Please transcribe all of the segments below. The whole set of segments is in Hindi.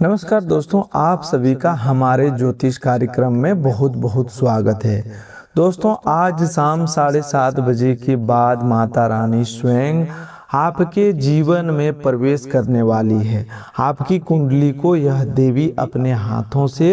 नमस्कार दोस्तों, आप सभी का हमारे ज्योतिष कार्यक्रम में बहुत बहुत स्वागत है। दोस्तों, आज शाम 7:30 बजे के बाद माता रानी स्वयं आपके जीवन में प्रवेश करने वाली है। आपकी कुंडली को यह देवी अपने हाथों से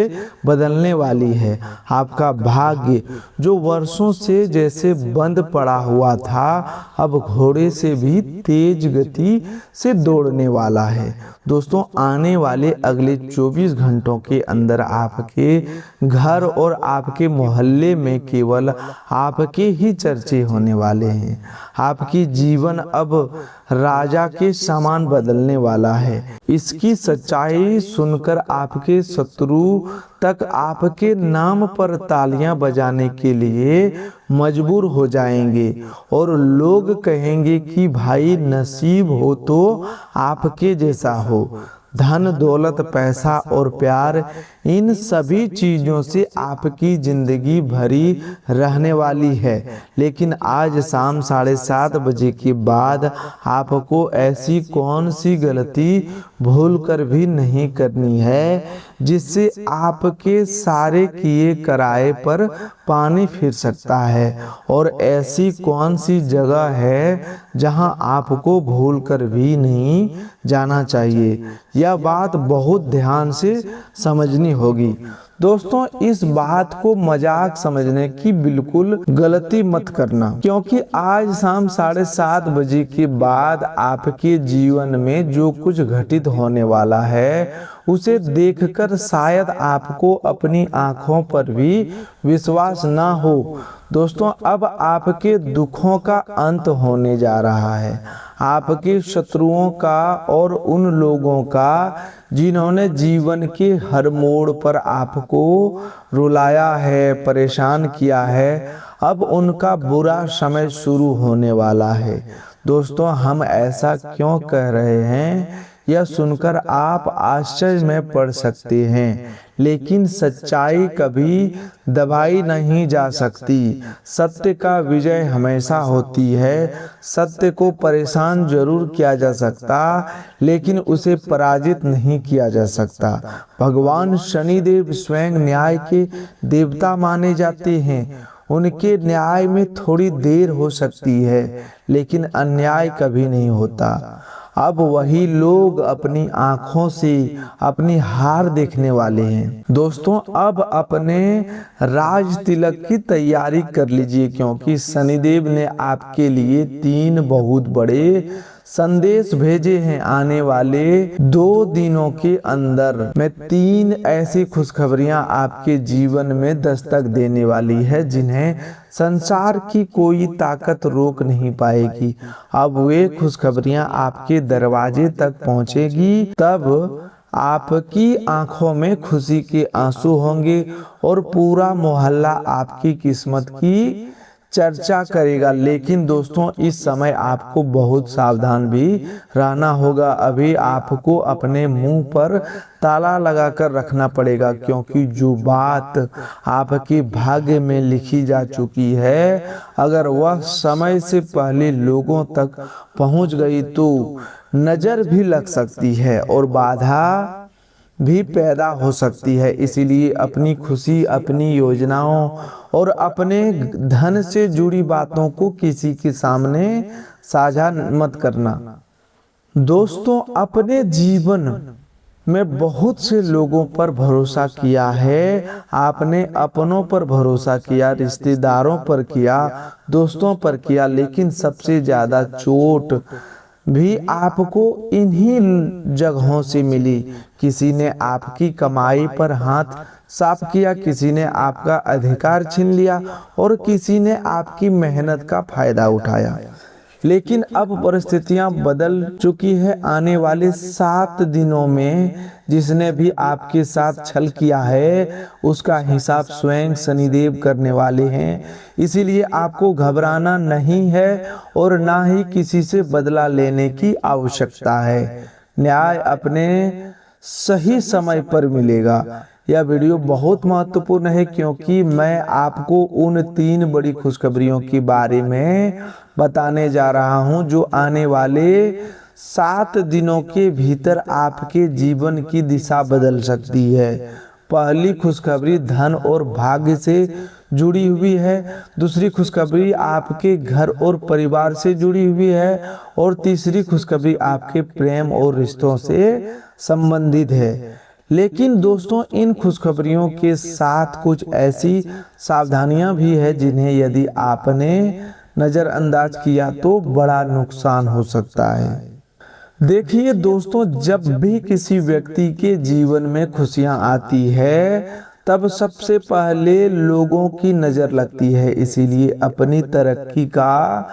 बदलने वाली है। आपका भाग्य जो वर्षों से जैसे बंद पड़ा हुआ था, अब घोड़े से भी तेज गति से दौड़ने वाला है। दोस्तों, आने वाले अगले 24 घंटों के अंदर आपके घर और आपके मोहल्ले में केवल आपके ही चर्चे होने वाले हैं। आपकी जीवन अब राजा के समान बदलने वाला है। इसकी सच्चाई सुनकर आपके शत्रु तक आपके नाम पर तालियां बजाने के लिए मजबूर हो जाएंगे और लोग कहेंगे कि भाई नसीब हो तो आपके जैसा हो। धन, दौलत, पैसा और प्यार, इन सभी चीज़ों से आपकी ज़िंदगी भरी रहने वाली है। लेकिन आज शाम 7:30 के बाद आपको ऐसी कौन सी गलती भूल कर भी नहीं करनी है जिससे आपके सारे किए कराए पर पानी फिर सकता है, और ऐसी कौन सी जगह है जहां आपको भूल कर भी नहीं जाना चाहिए। यह बात बहुत ध्यान से समझनी होगी। दोस्तों, इस बात को मजाक समझने की बिल्कुल गलती मत करना, क्योंकि आज शाम 7:30 के बाद आपके जीवन में जो कुछ घटित होने वाला है उसे देखकर शायद आपको अपनी आंखों पर भी विश्वास ना हो। दोस्तों, अब आपके दुखों का अंत होने जा रहा है। आपके शत्रुओं का और उन लोगों का जिन्होंने जीवन के हर मोड़ पर आपको रुलाया है, परेशान किया है, अब उनका बुरा समय शुरू होने वाला है। दोस्तों, हम ऐसा क्यों कह रहे हैं यह सुनकर आप आश्चर्य में पड़ सकते हैं, लेकिन सच्चाई कभी दबाई नहीं जा सकती। सत्य का विजय हमेशा होती है। सत्य को परेशान जरूर किया जा सकता, लेकिन उसे पराजित नहीं किया जा सकता। भगवान शनिदेव स्वयं न्याय के देवता माने जाते हैं। उनके न्याय में थोड़ी देर हो सकती है, लेकिन अन्याय कभी नहीं होता। अब वही लोग अपनी आंखों से अपनी हार देखने वाले हैं। दोस्तों, अब अपने राज तिलक की तैयारी कर लीजिए, क्योंकि शनिदेव ने आपके लिए 3 बहुत बड़े संदेश भेजे हैं। आने वाले 2 दिनों के अंदर में 3 ऐसी खुशखबरियां आपके जीवन में दस्तक देने वाली है जिन्हें संसार की कोई ताकत रोक नहीं पाएगी। अब वे खुशखबरियां आपके दरवाजे तक पहुंचेगी, तब आपकी आंखों में खुशी के आंसू होंगे और पूरा मोहल्ला आपकी किस्मत की चर्चा करेगा। लेकिन दोस्तों, इस समय आपको बहुत सावधान भी रहना होगा। अभी आपको अपने मुंह पर ताला लगाकर रखना पड़ेगा, क्योंकि जो बात आपके भाग्य में लिखी जा चुकी है, अगर वह समय से पहले लोगों तक पहुंच गई तो नजर भी लग सकती है और बाधा भी पैदा हो सकती है। इसीलिए अपनी खुशी, अपनी योजनाओं और अपने धन से जुड़ी बातों को किसी के सामने साझा मत करना। दोस्तों, अपने जीवन में बहुत से लोगों पर भरोसा किया है। आपने अपनों पर भरोसा किया, रिश्तेदारों पर किया, दोस्तों पर किया, लेकिन सबसे ज्यादा चोट भी आपको इन्हीं जगहों से मिली। किसी ने आपकी कमाई पर हाथ साफ किया, किसी ने आपका अधिकार छीन लिया और किसी ने आपकी मेहनत का फायदा उठाया। लेकिन अब परिस्थितियां बदल चुकी है। आने वाले 7 दिनों में जिसने भी आपके साथ छल किया है उसका हिसाब स्वयं शनिदेव करने वाले हैं। इसीलिए आपको घबराना नहीं है और ना ही किसी से बदला लेने की आवश्यकता है। न्याय अपने सही समय पर मिलेगा। यह वीडियो बहुत महत्वपूर्ण है, क्योंकि मैं आपको उन 3 बड़ी खुशखबरियों के बारे में बताने जा रहा हूं जो आने वाले 7 दिनों के भीतर आपके जीवन की दिशा बदल सकती है। पहली खुशखबरी धन और भाग्य से जुड़ी हुई है। दूसरी खुशखबरी आपके घर और परिवार से जुड़ी हुई है। और तीसरी खुशखबरी आपके प्रेम और रिश्तों से संबंधित है। लेकिन दोस्तों, इन खुशखबरियों के साथ कुछ ऐसी सावधानियां भी है जिन्हें यदि आपने नज़रअंदाज किया तो बड़ा नुकसान हो सकता है। देखिए दोस्तों, जब भी किसी व्यक्ति के जीवन में खुशियां आती है तब सबसे पहले लोगों की नज़र लगती है। इसीलिए अपनी तरक्की का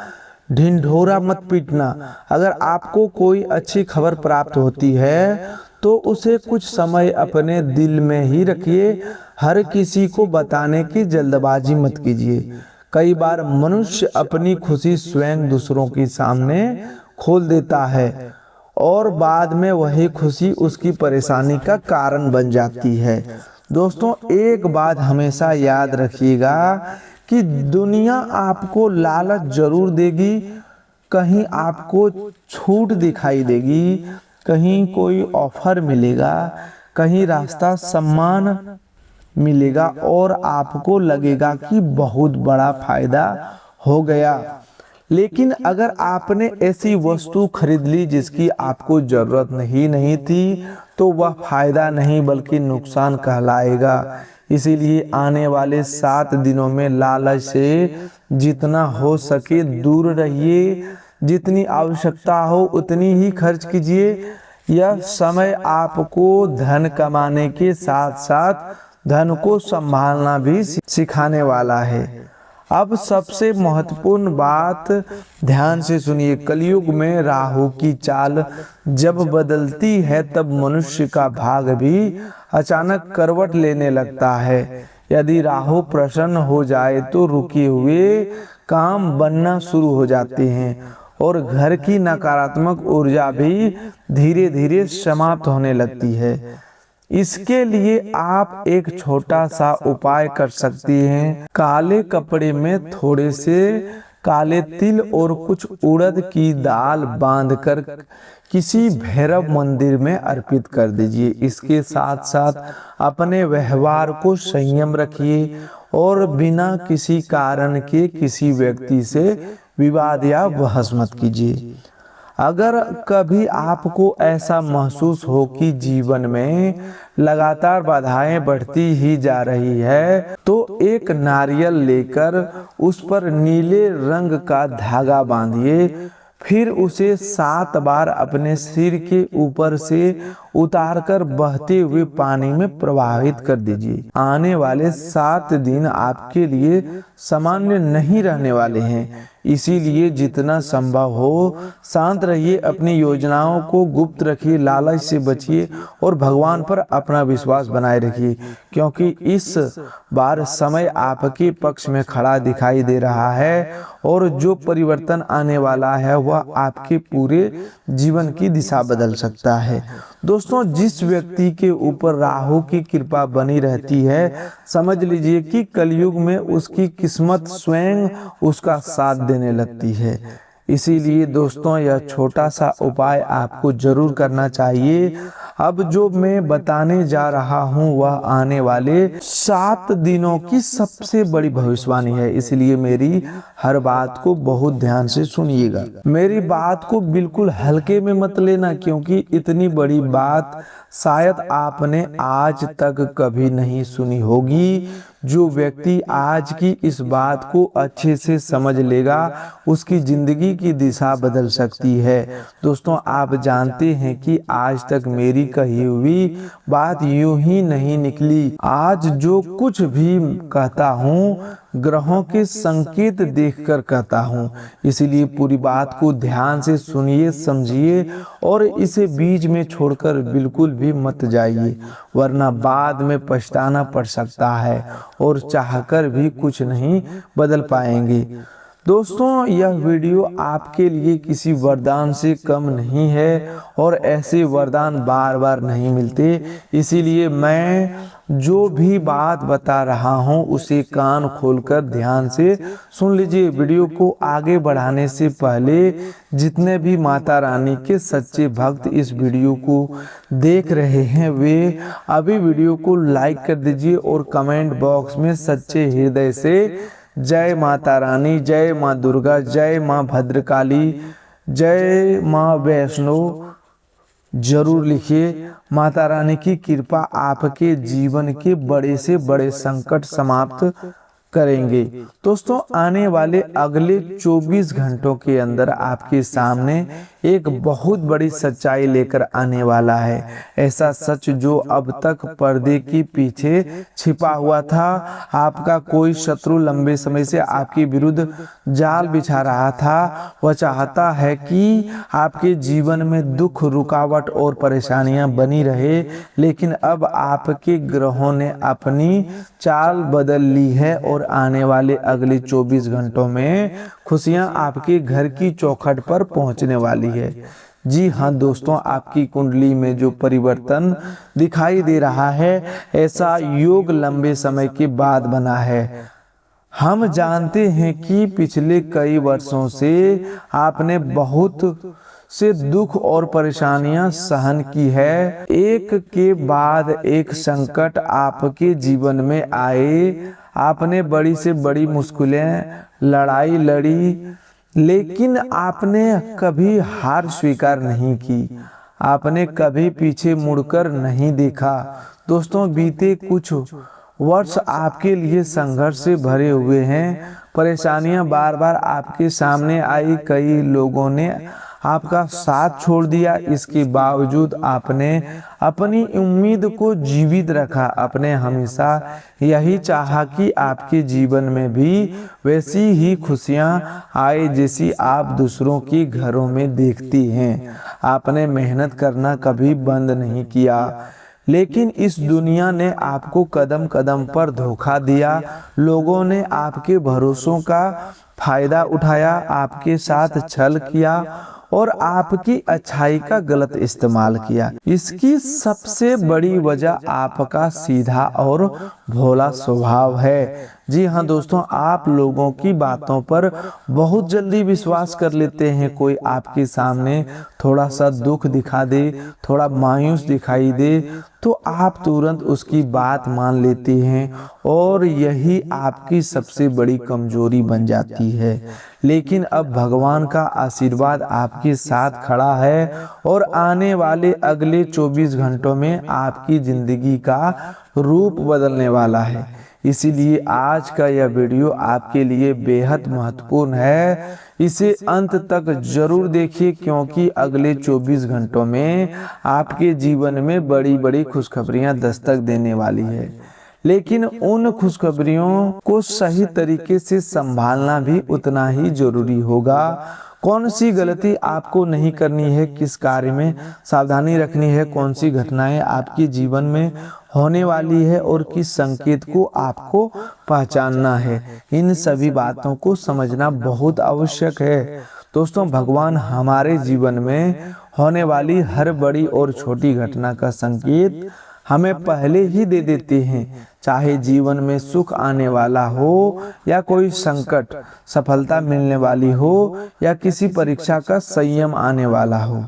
ढिंढोरा मत पीटना। अगर आपको कोई अच्छी खबर प्राप्त होती है तो उसे कुछ समय अपने दिल में ही रखिए। हर किसी को बताने की जल्दबाजी मत कीजिए। कई बार मनुष्य अपनी खुशी स्वयं दूसरों के सामने खोल देता है और बाद में वही खुशी उसकी परेशानी का कारण बन जाती है। दोस्तों, एक बात हमेशा याद रखिएगा कि दुनिया आपको लालच जरूर देगी। कहीं आपको छूट दिखाई देगी, कहीं कोई ऑफर मिलेगा, कहीं रास्ता सम्मान मिलेगा और आपको लगेगा कि बहुत बड़ा फायदा हो गया। लेकिन अगर आपने ऐसी वस्तु खरीद ली जिसकी आपको जरूरत नहीं थी तो वह फायदा नहीं बल्कि नुकसान कहलाएगा। इसीलिए आने वाले 7 दिनों में लालच से जितना हो सके दूर रहिए। जितनी आवश्यकता हो उतनी ही खर्च कीजिए। यह समय आपको धन कमाने के साथ साथ धन को संभालना भी सिखाने वाला है। अब सबसे महत्वपूर्ण बात ध्यान से सुनिए। कलयुग में राहु की चाल जब बदलती है तब मनुष्य का भाग भी अचानक करवट लेने लगता है। यदि राहु प्रसन्न हो जाए तो रुके हुए काम बनना शुरू हो जाते हैं और घर की नकारात्मक ऊर्जा भी धीरे धीरे समाप्त होने लगती है। इसके लिए आप एक छोटा सा उपाय कर सकती हैं। काले कपड़े में थोड़े से काले तिल और कुछ उड़द की दाल बांधकर किसी भैरव मंदिर में अर्पित कर दीजिए। इसके साथ साथ अपने व्यवहार को संयम रखिए और बिना किसी कारण के किसी व्यक्ति से विवाद या बहस मत कीजिए। अगर कभी आपको ऐसा महसूस हो कि जीवन में लगातार बाधाएं बढ़ती ही जा रही है तो एक नारियल लेकर उस पर नीले रंग का धागा बांधिए। फिर उसे 7 बार अपने सिर के ऊपर से उतारकर बहते हुए पानी में प्रवाहित कर दीजिए। आने वाले 7 दिन आपके लिए सामान्य नहीं रहने वाले हैं। इसीलिए जितना संभव हो शांत रहिए, अपनी योजनाओं को गुप्त रखिए, लालच से बचिए और भगवान पर अपना विश्वास बनाए रखिए, क्योंकि इस बार समय आपके पक्ष में खड़ा दिखाई दे रहा है और जो परिवर्तन आने वाला है वह आपके पूरे जीवन की दिशा बदल सकता है। दोस्तों, जिस व्यक्ति के ऊपर राहु की कृपा बनी रहती है, समझ लीजिए कि कलयुग में उसकी किस्मत स्वयं उसका साथ देने लगती है। इसीलिए दोस्तों, यह छोटा सा उपाय आपको जरूर करना चाहिए। अब जो मैं बताने जा रहा हूँ वह आने वाले 7 दिनों की सबसे बड़ी भविष्यवाणी है। इसलिए मेरी हर बात को बहुत ध्यान से सुनिएगा। मेरी बात को बिल्कुल हल्के में मत लेना, क्योंकि इतनी बड़ी बात शायद आपने आज तक कभी नहीं सुनी होगी। जो व्यक्ति आज की इस बात को अच्छे से समझ लेगा उसकी जिंदगी की दिशा बदल सकती है। दोस्तों, आप जानते हैं कि आज तक मेरी कही हुई बात यूं ही नहीं निकली। आज जो कुछ भी कहता हूँ ग्रहों के संकेत देखकर कहता हूँ। इसीलिए पूरी बात को ध्यान से सुनिए, समझिए और इसे बीच में छोड़कर बिल्कुल भी मत जाइए, वरना बाद में पछताना पड़ सकता है और चाहकर भी कुछ नहीं बदल पाएंगे। दोस्तों यह वीडियो आपके लिए किसी वरदान से कम नहीं है और ऐसे वरदान बार बार नहीं मिलते, इसीलिए मैं जो भी बात बता रहा हूं उसे कान खोलकर ध्यान से सुन लीजिए। वीडियो को आगे बढ़ाने से पहले जितने भी माता रानी के सच्चे भक्त इस वीडियो को देख रहे हैं वे अभी वीडियो को लाइक कर दीजिए और कमेंट बॉक्स में सच्चे हृदय से जय माता रानी, जय माँ दुर्गा, जय माँ भद्रकाली, जय माँ वैष्णो जरूर लिखिए। माता रानी की कृपा आपके जीवन के बड़े से बड़े संकट समाप्त करेंगे। दोस्तों आने वाले अगले 24 घंटों के अंदर आपके सामने एक बहुत बड़ी सच्चाई लेकर आने वाला है। ऐसा सच जो अब तक पर्दे के पीछे छिपा हुआ था। आपका कोई शत्रु लंबे समय से आपके विरुद्ध जाल बिछा रहा था। वह चाहता है कि आपके जीवन में दुख, रुकावट और परेशानियां बनी रहे, लेकिन अब आपके ग्रहों ने अपनी चाल बदल ली है और आने वाले अगले 24 घंटों में खुशियां आपके घर की चौखट पर पहुंचने वाली है। जी हाँ दोस्तों, आपकी कुंडली में जो परिवर्तन दिखाई दे रहा है ऐसा योग लंबे समय के बाद बना है। हम जानते हैं कि पिछले कई वर्षों से आपने बहुत से दुख और परेशानियां सहन की है। एक के बाद एक संकट आपके जीवन में आए। आपने बड़ी से बड़ी मुश्किलें लड़ाई लड़ी, लेकिन आपने कभी हार स्वीकार नहीं की। आपने कभी पीछे मुड़कर नहीं देखा। दोस्तों बीते कुछ वर्ष आपके लिए संघर्ष से भरे हुए हैं। परेशानियां बार बार आपके सामने आई। कई लोगों ने आपका साथ छोड़ दिया, इसके बावजूद आपने अपनी उम्मीद को जीवित रखा। आपने हमेशा यही चाहा कि आपके जीवन में भी वैसी ही खुशियां आए जैसी आप दूसरों के घरों में देखती हैं। आपने मेहनत करना कभी बंद नहीं किया, लेकिन इस दुनिया ने आपको कदम कदम पर धोखा दिया। लोगों ने आपके भरोसों का फायदा उठाया, आपके साथ छल किया और आपकी अच्छाई का गलत इस्तेमाल किया। इसकी सबसे बड़ी वजह आपका सीधा और भोला स्वभाव है। जी हाँ दोस्तों, आप लोगों की बातों पर बहुत जल्दी विश्वास कर लेते हैं। कोई आपके सामने थोड़ा सा दुख दिखा दे, थोड़ा मायूस दिखाई दे, तो आप तुरंत उसकी बात मान लेते हैं और यही आपकी सबसे बड़ी कमजोरी बन जाती है। लेकिन अब भगवान का आशीर्वाद आपके साथ खड़ा है और आने वाले अगले 24 घंटों में आपकी जिंदगी का रूप बदलने वाला है। इसीलिए आज का यह वीडियो आपके लिए बेहद महत्वपूर्ण है। इसे अंत तक जरूर देखिए, क्योंकि अगले 24 घंटों में आपके जीवन में बड़ी बड़ी खुशखबरियां दस्तक देने वाली है। लेकिन उन खुशखबरियों को सही तरीके से संभालना भी उतना ही जरूरी होगा। कौन सी गलती आपको नहीं करनी है, किस कार्य में सावधानी रखनी है, कौन सी घटनाएं आपके जीवन में होने वाली है और किस संकेत को आपको पहचानना है, इन सभी बातों को समझना बहुत आवश्यक है। दोस्तों भगवान हमारे जीवन में होने वाली हर बड़ी और छोटी घटना का संकेत हमें पहले ही दे देते हैं। चाहे जीवन में सुख आने वाला हो या कोई संकट, सफलता मिलने वाली हो या किसी परीक्षा का संयम आने वाला हो,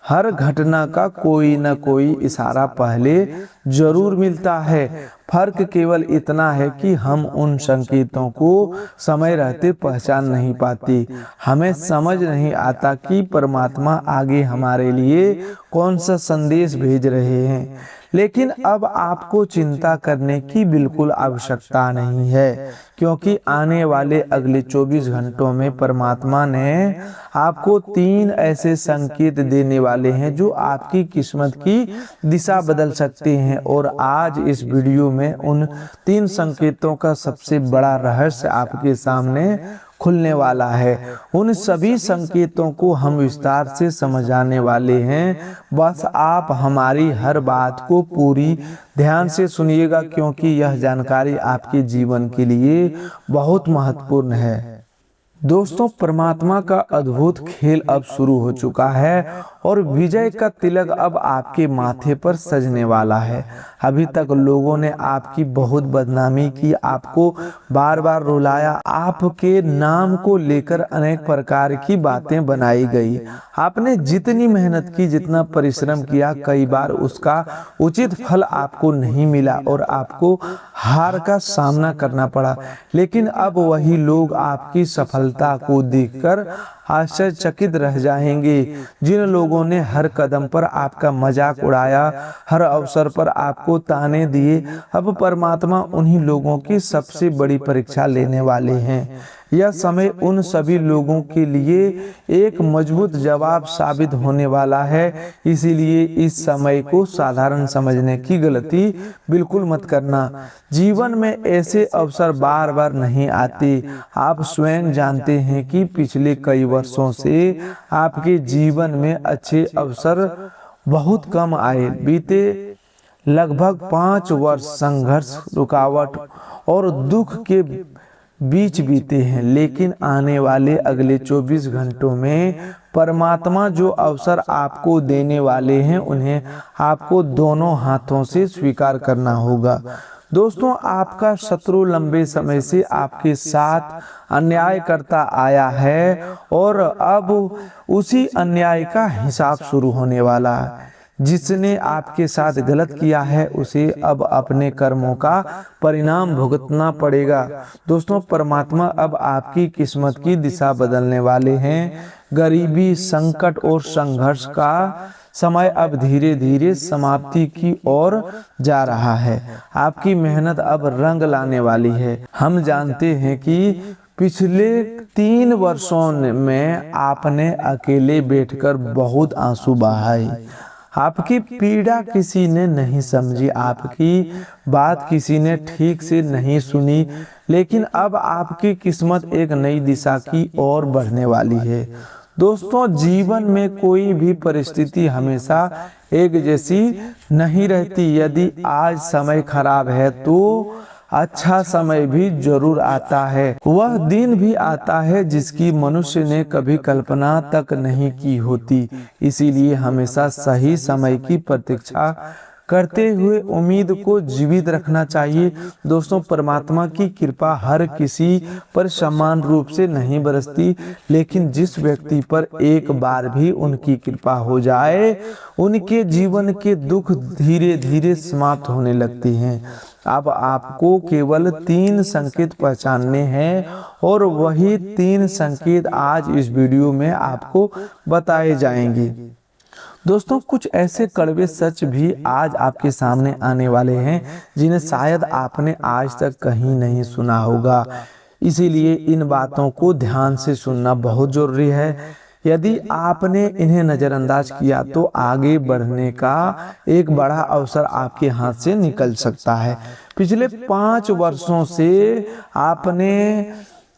हर घटना का कोई न कोई इशारा पहले जरूर मिलता है। फर्क केवल इतना है कि हम उन संकेतों को समय रहते पहचान नहीं पाते। हमें समझ नहीं आता कि परमात्मा आगे हमारे लिए कौन सा संदेश भेज रहे हैं। लेकिन अब आपको चिंता करने की बिल्कुल आवश्यकता नहीं है, क्योंकि आने वाले अगले 24 घंटों में परमात्मा ने आपको 3 ऐसे संकेत देने वाले हैं जो आपकी किस्मत की दिशा बदल सकते हैं। और आज इस वीडियो में उन 3 संकेतों का सबसे बड़ा रहस्य आपके सामने खुलने वाला है। उन सभी संकेतों को हम विस्तार से समझाने वाले हैं। बस आप हमारी हर बात को पूरी ध्यान से सुनिएगा, क्योंकि यह जानकारी आपके जीवन के लिए बहुत महत्वपूर्ण है। दोस्तों, परमात्मा का अद्भुत खेल अब शुरू हो चुका है और विजय का तिलक अब आपके माथे पर सजने वाला है। अभी तक लोगों ने आपकी बहुत बदनामी की, आपको बार बार रुलाया, आपके नाम को लेकर अनेक प्रकार की बातें बनाई गई। आपने जितनी मेहनत की, जितना परिश्रम किया, कई बार उसका उचित फल आपको नहीं मिला और आपको हार का सामना करना पड़ा। लेकिन अब वही लोग आपकी सफलता को देखकर आश्चर्यचकित रह जाएंगे। जिन लोगों ने हर कदम पर आपका मजाक उड़ाया, हर अवसर पर आपको ताने दिए, अब परमात्मा उन्हीं लोगों की सबसे बड़ी परीक्षा लेने वाले हैं। यह समय उन सभी लोगों के लिए एक मजबूत जवाब साबित होने वाला है। इसीलिए इस समय को साधारण समझने की गलती बिल्कुल मत करना। जीवन में ऐसे अवसर बार बार नहीं आते। आप स्वयं जानते हैं कि पिछले कई वर्षों से आपके जीवन में अच्छे अवसर बहुत कम आए। बीते लगभग 5 वर्ष संघर्ष, रुकावट और दुख के बीच बीते हैं, लेकिन आने वाले अगले 24 घंटों में परमात्मा जो अवसर आपको देने वाले हैं, उन्हें आपको दोनों हाथों से स्वीकार करना होगा। दोस्तों, आपका शत्रु लंबे समय से आपके साथ अन्याय करता आया है और अब उसी अन्याय का हिसाब शुरू होने वाला है। जिसने आपके साथ गलत किया है उसे अब अपने कर्मों का परिणाम भुगतना पड़ेगा। दोस्तों, परमात्मा अब आपकी किस्मत की दिशा बदलने वाले हैं। गरीबी, संकट और संघर्ष का समय अब धीरे धीरे समाप्ति की ओर जा रहा है। आपकी मेहनत अब रंग लाने वाली है। हम जानते हैं कि पिछले 3 वर्षों में आपने अकेले बैठकर बहुत आंसू बहाए। आपकी पीड़ा किसी ने नहीं समझी, आपकी बात किसी ने ठीक से नहीं सुनी, लेकिन अब आपकी किस्मत एक नई दिशा की ओर बढ़ने वाली है। दोस्तों, जीवन में कोई भी परिस्थिति हमेशा एक जैसी नहीं रहती। यदि आज समय खराब है तो अच्छा समय भी जरूर आता है। वह दिन भी आता है जिसकी मनुष्य ने कभी कल्पना तक नहीं की होती। इसीलिए हमेशा सही समय की प्रतीक्षा करते हुए उम्मीद को जीवित रखना चाहिए। दोस्तों, परमात्मा की कृपा हर किसी पर समान रूप से नहीं बरसती, लेकिन जिस व्यक्ति पर एक बार भी उनकी कृपा हो जाए, उनके जीवन के दुख धीरे धीरे समाप्त होने लगते हैं। अब आपको केवल 3 संकेत पहचानने हैं और वही 3 संकेत आज इस वीडियो में आपको बताए जाएंगे। दोस्तों, कुछ ऐसे कड़वे सच भी आज आपके सामने आने वाले हैं जिन्हें शायद आपने आज तक कहीं नहीं सुना होगा। इसीलिए इन बातों को ध्यान से सुनना बहुत जरूरी है। यदि आपने इन्हें नजरअंदाज किया तो आगे बढ़ने का एक बड़ा अवसर आपके हाथ से निकल सकता है। पिछले 5 वर्षों से आपने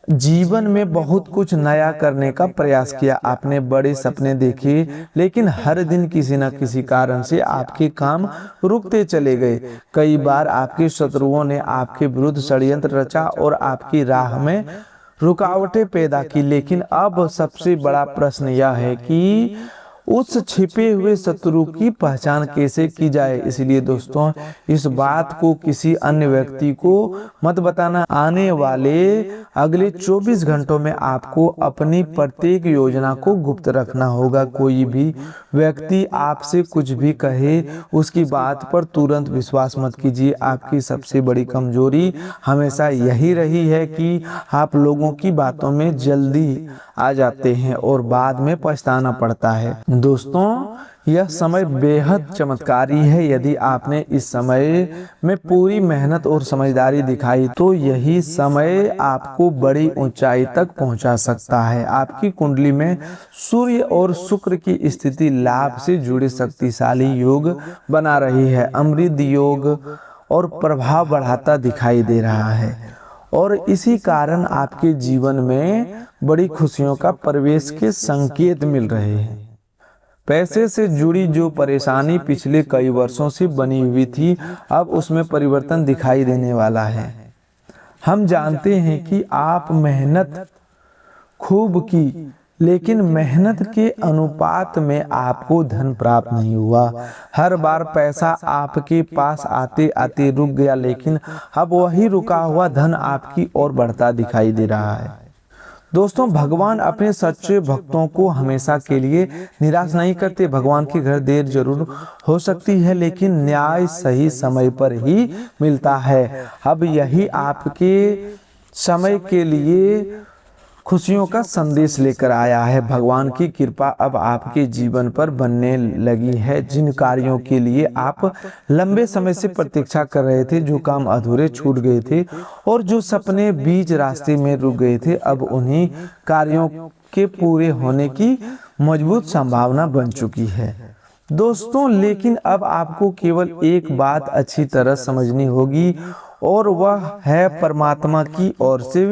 जीवन में बहुत कुछ नया करने का प्रयास किया। आपने बड़े सपने देखे, लेकिन हर दिन किसी न किसी कारण से आपके काम रुकते चले गए। कई बार आपके शत्रुओं ने आपके विरुद्ध षड्यंत्र रचा और आपकी राह में रुकावटें पैदा की। लेकिन अब सबसे बड़ा प्रश्न यह है कि उस छिपे हुए शत्रु की पहचान कैसे की जाए। इसलिए दोस्तों, इस बात को किसी अन्य व्यक्ति को मत बताना। आने वाले अगले 24 घंटों में आपको अपनी प्रत्येक योजना को गुप्त रखना होगा। कोई भी व्यक्ति आपसे कुछ भी कहे, उसकी बात पर तुरंत विश्वास मत कीजिए। आपकी सबसे बड़ी कमजोरी हमेशा यही रही है कि आप लोगों की बातों में जल्दी आ जाते हैं और बाद में पछताना पड़ता है। दोस्तों, यह समय बेहद चमत्कारी है। यदि आपने इस समय में पूरी मेहनत और समझदारी दिखाई तो यही समय आपको बड़ी ऊंचाई तक पहुंचा सकता है। आपकी कुंडली में सूर्य और शुक्र की स्थिति लाभ से जुड़े शक्तिशाली योग बना रही है। अमृत योग और प्रभाव बढ़ाता दिखाई दे रहा है और इसी कारण आपके जीवन में बड़ी खुशियों का प्रवेश के संकेत मिल रहे हैं। पैसे से जुड़ी जो परेशानी पिछले कई वर्षों से बनी हुई थी, अब उसमें परिवर्तन दिखाई देने वाला है। हम जानते हैं कि आप मेहनत खूब की, लेकिन मेहनत के अनुपात में आपको धन प्राप्त नहीं हुआ। हर बार पैसा आपके पास आते आते रुक गया, लेकिन अब वही रुका हुआ धन आपकी ओर बढ़ता दिखाई दे रहा है। दोस्तों, भगवान अपने सच्चे भक्तों को हमेशा के लिए निराश नहीं करते। भगवान के घर देर जरूर हो सकती है, लेकिन न्याय सही समय पर ही मिलता है। अब यही आपके समय के लिए खुशियों का संदेश लेकर आया है। भगवान की कृपा अब आपके जीवन पर बनने लगी है। जिन कार्यों के लिए आप लंबे समय से प्रतीक्षा कर रहे थे, जो काम अधूरे छूट गए थे और जो सपने बीच रास्ते में रुक गए थे, अब उन्हीं कार्यों के पूरे होने की मजबूत संभावना बन चुकी है। दोस्तों, लेकिन अब आपको केवल एक बात अच्छी तरह समझनी होगी, और वह है परमात्मा की ओर से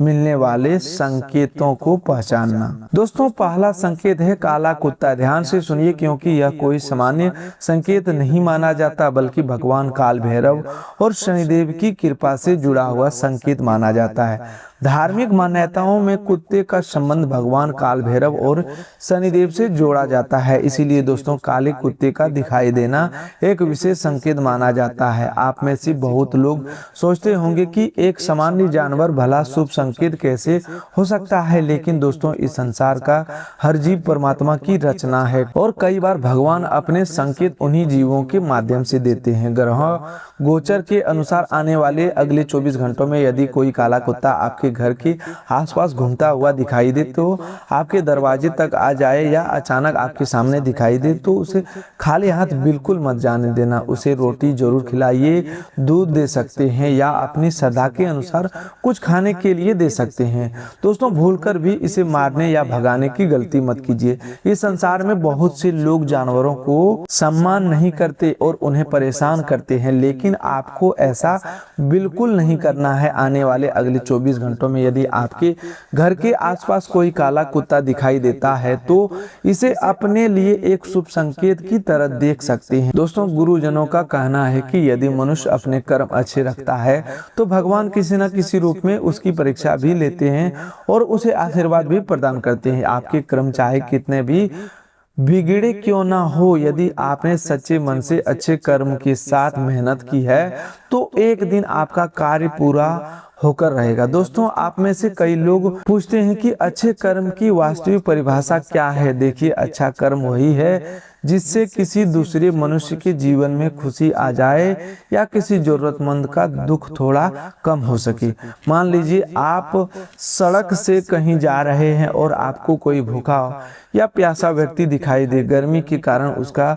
मिलने वाले संकेतों को पहचानना। दोस्तों, पहला संकेत है काला कुत्ता। ध्यान से सुनिए, क्योंकि यह कोई सामान्य संकेत नहीं माना जाता, बल्कि भगवान काल भैरव और शनिदेव की कृपा से जुड़ा हुआ संकेत माना जाता है। धार्मिक मान्यताओं में कुत्ते का संबंध भगवान काल भैरव और शनिदेव से जोड़ा जाता है। इसीलिए दोस्तों, काले कुत्ते का दिखाई देना एक विशेष संकेत माना जाता है। आप में से बहुत लोग सोचते होंगे कि एक सामान्य जानवर भला शुभ संकेत कैसे हो सकता है, लेकिन दोस्तों, इस संसार का हर जीव परमात्मा की रचना है और कई बार भगवान अपने संकेत उन्हीं जीवों के माध्यम से देते हैं। ग्रह गोचर के अनुसार आने वाले अगले 24 घंटों में यदि कोई काला कुत्ता आपके घर के आसपास घूमता हुआ दिखाई दे, तो आपके दरवाजे तक आ जाए या अचानक आपके सामने दिखाई दे, तो उसे खाली हाथ बिल्कुल मत जाने देना। उसे रोटी जरूर खिलाइए, दूध दे सकते हैं या अपनी श्रद्धा के अनुसार कुछ खाने के लिए दे सकते हैं। दोस्तों, भूलकर भी इसे मारने या भगाने की गलती मत कीजिए। इस संसार में बहुत से लोग जानवरों को सम्मान नहीं करते और उन्हें परेशान करते हैं, लेकिन आपको ऐसा बिल्कुल नहीं करना है। आने वाले अगले 24 घंटों में यदि आपके घर के आसपास कोई काला कुत्ता दिखाई देता है, तो इसे अपने लिए एक शुभ संकेत की तरह देख सकते हैं। दोस्तों, गुरुजनों का कहना है कि यदि मनुष्य अपने कर्म अच्छे रखता है, तो भगवान किसी न किसी रूप में उसकी परीक्षा भी लेते हैं और उसे आशीर्वाद भी प्रदान करते हैं। आपके कर्म चाहे कितने भी बिगड़े क्यों ना हो, यदि आपने सच्चे मन से अच्छे कर्म के साथ मेहनत की है, तो एक दिन आपका कार्य पूरा होकर रहेगा। दोस्तों, आप में से कई लोग पूछते हैं कि अच्छे कर्म की वास्तविक परिभाषा क्या है। देखिए, अच्छा कर्म वही है जिससे किसी दूसरे मनुष्य के जीवन में खुशी आ जाए या किसी जरूरतमंद का दुख थोड़ा कम हो सके। मान लीजिए आप सड़क से कहीं जा रहे हैं और आपको कोई भूखा या प्यासा व्यक्ति दिखाई दे। गर्मी के कारण उसका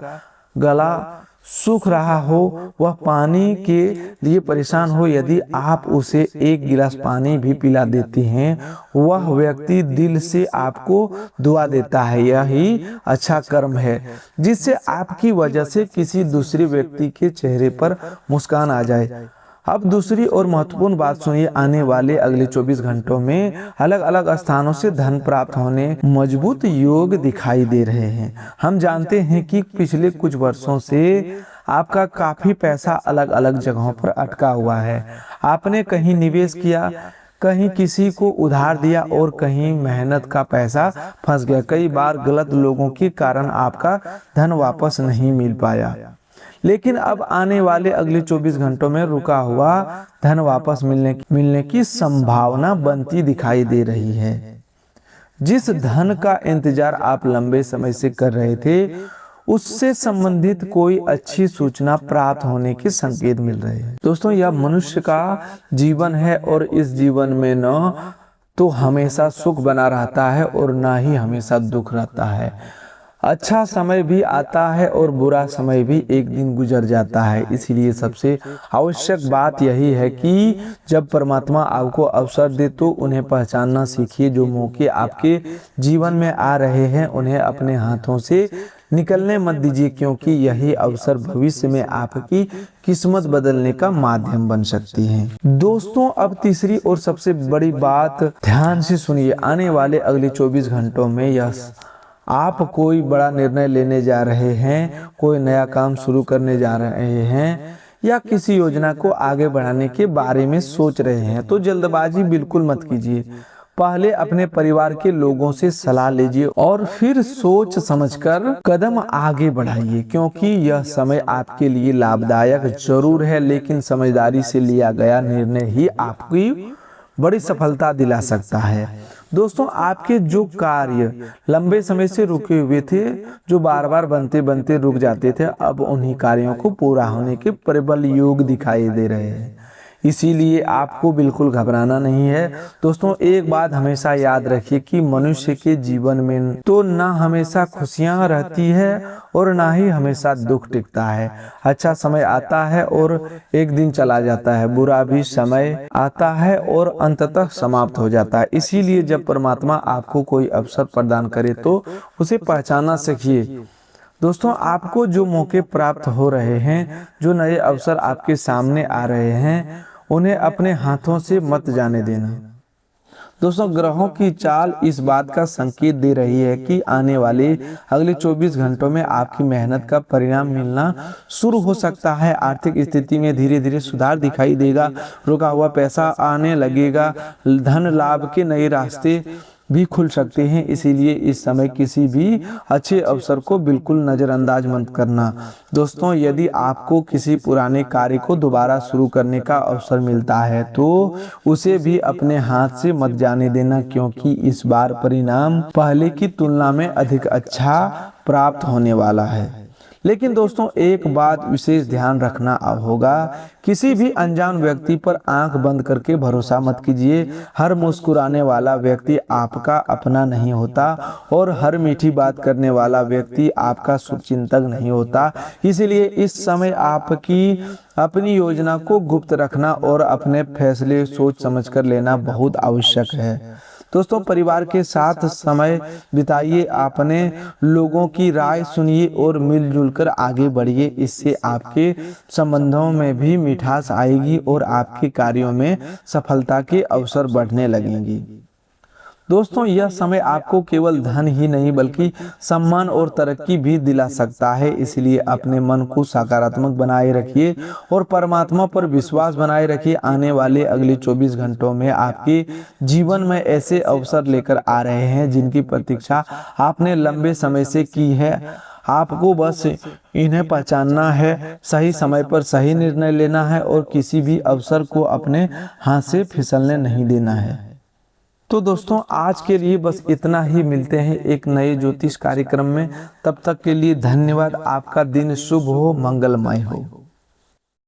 गला सूख रहा हो, वह पानी के लिए परेशान हो। यदि आप उसे एक गिलास पानी भी पिला देती हैं, वह व्यक्ति दिल से आपको दुआ देता है। यही अच्छा कर्म है, जिससे आपकी वजह से किसी दूसरे व्यक्ति के चेहरे पर मुस्कान आ जाए। अब दूसरी और महत्वपूर्ण बात सुनिए, आने वाले अगले 24 घंटों में अलग अलग स्थानों से धन प्राप्त होने मजबूत योग दिखाई दे रहे हैं। हम जानते हैं कि पिछले कुछ वर्षों से आपका काफी पैसा अलग अलग जगहों पर अटका हुआ है। आपने कहीं निवेश किया, कहीं किसी को उधार दिया और कहीं मेहनत का पैसा फंस गया। कई बार गलत लोगों के कारण आपका धन वापस नहीं मिल पाया, लेकिन अब आने वाले अगले 24 घंटों में रुका हुआ धन वापस मिलने की संभावना बनती दिखाई दे रही है। जिस धन का इंतजार आप लंबे समय से कर रहे थे, उससे संबंधित कोई अच्छी सूचना प्राप्त होने के संकेत मिल रहे हैं। दोस्तों, यह मनुष्य का जीवन है और इस जीवन में न तो हमेशा सुख बना रहता है और न ही हमेशा दुख रहता है। अच्छा समय भी आता है और बुरा समय भी एक दिन गुजर जाता है। इसीलिए सबसे आवश्यक बात यही है कि जब परमात्मा आपको अवसर दे तो उन्हें पहचानना सीखिए। जो मौके आपके जीवन में आ रहे हैं, उन्हें अपने हाथों से निकलने मत दीजिए, क्योंकि यही अवसर भविष्य में आपकी किस्मत बदलने का माध्यम बन सकती है। दोस्तों, अब तीसरी और सबसे बड़ी बात ध्यान से सुनिए। आने वाले अगले 24 घंटों में आप कोई बड़ा निर्णय लेने जा रहे हैं, कोई नया काम शुरू करने जा रहे हैं या किसी योजना को आगे बढ़ाने के बारे में सोच रहे हैं, तो जल्दबाजी बिल्कुल मत कीजिए। पहले अपने परिवार के लोगों से सलाह लीजिए और फिर सोच समझकर कदम आगे बढ़ाइए, क्योंकि यह समय आपके लिए लाभदायक जरूर है, लेकिन समझदारी से लिया गया निर्णय ही आपकी बड़ी सफलता दिला सकता है। दोस्तों, आपके जो कार्य लंबे समय से रुके हुए थे, जो बार बार बनते बनते रुक जाते थे, अब उन्हीं कार्यों को पूरा होने के प्रबल योग दिखाई दे रहे हैं। इसीलिए आपको बिल्कुल घबराना नहीं है। दोस्तों, एक बात हमेशा याद रखिए कि मनुष्य के जीवन में तो ना हमेशा खुशियां रहती है और ना ही हमेशा दुख टिकता है। अच्छा समय आता है और एक दिन चला जाता है, बुरा भी समय आता है और अंततः समाप्त हो जाता है। इसीलिए जब परमात्मा आपको कोई अवसर प्रदान करे तो उसे पहचानना सीखिए। दोस्तों, आपको जो मौके प्राप्त हो रहे हैं, जो नए अवसर आपके सामने आ रहे हैं, उन्हें अपने हाथों से मत जाने देना। दोस्तों, ग्रहों की चाल इस बात का संकेत दे रही है कि आने वाले अगले 24 घंटों में आपकी मेहनत का परिणाम मिलना शुरू हो सकता है। आर्थिक स्थिति में धीरे धीरे सुधार दिखाई देगा, रुका हुआ पैसा आने लगेगा, धन लाभ के नए रास्ते भी खुल सकते हैं। इसीलिए इस समय किसी भी अच्छे अवसर को बिल्कुल नजरअंदाज मत करना। दोस्तों, यदि आपको किसी पुराने कार्य को दोबारा शुरू करने का अवसर मिलता है तो उसे भी अपने हाथ से मत जाने देना, क्योंकि इस बार परिणाम पहले की तुलना में अधिक अच्छा प्राप्त होने वाला है। लेकिन दोस्तों, एक बात विशेष ध्यान रखना अब होगा, किसी भी अनजान व्यक्ति पर आंख बंद करके भरोसा मत कीजिए। हर मुस्कुराने वाला व्यक्ति आपका अपना नहीं होता और हर मीठी बात करने वाला व्यक्ति आपका शुभचिंतक नहीं होता। इसीलिए इस समय आपकी अपनी योजना को गुप्त रखना और अपने फैसले सोच समझकर लेना बहुत आवश्यक है। दोस्तों, परिवार के साथ समय बिताइए, अपने लोगों की राय सुनिए और मिलजुल कर आगे बढ़िए। इससे आपके संबंधों में भी मिठास आएगी और आपके कार्यों में सफलता के अवसर बढ़ने लगेंगे। दोस्तों, यह समय आपको केवल धन ही नहीं बल्कि सम्मान और तरक्की भी दिला सकता है। इसलिए अपने मन को सकारात्मक बनाए रखिए और परमात्मा पर विश्वास बनाए रखिए। आने वाले अगले 24 घंटों में आपके जीवन में ऐसे अवसर लेकर आ रहे हैं जिनकी प्रतीक्षा आपने लंबे समय से की है। आपको बस इन्हें पहचानना है, सही समय पर सही निर्णय लेना है और किसी भी अवसर को अपने हाथ से फिसलने नहीं देना है। तो दोस्तों, आज के लिए बस इतना ही। मिलते हैं एक नए ज्योतिष कार्यक्रम में। तब तक के लिए धन्यवाद। आपका दिन शुभ हो, मंगलमय हो।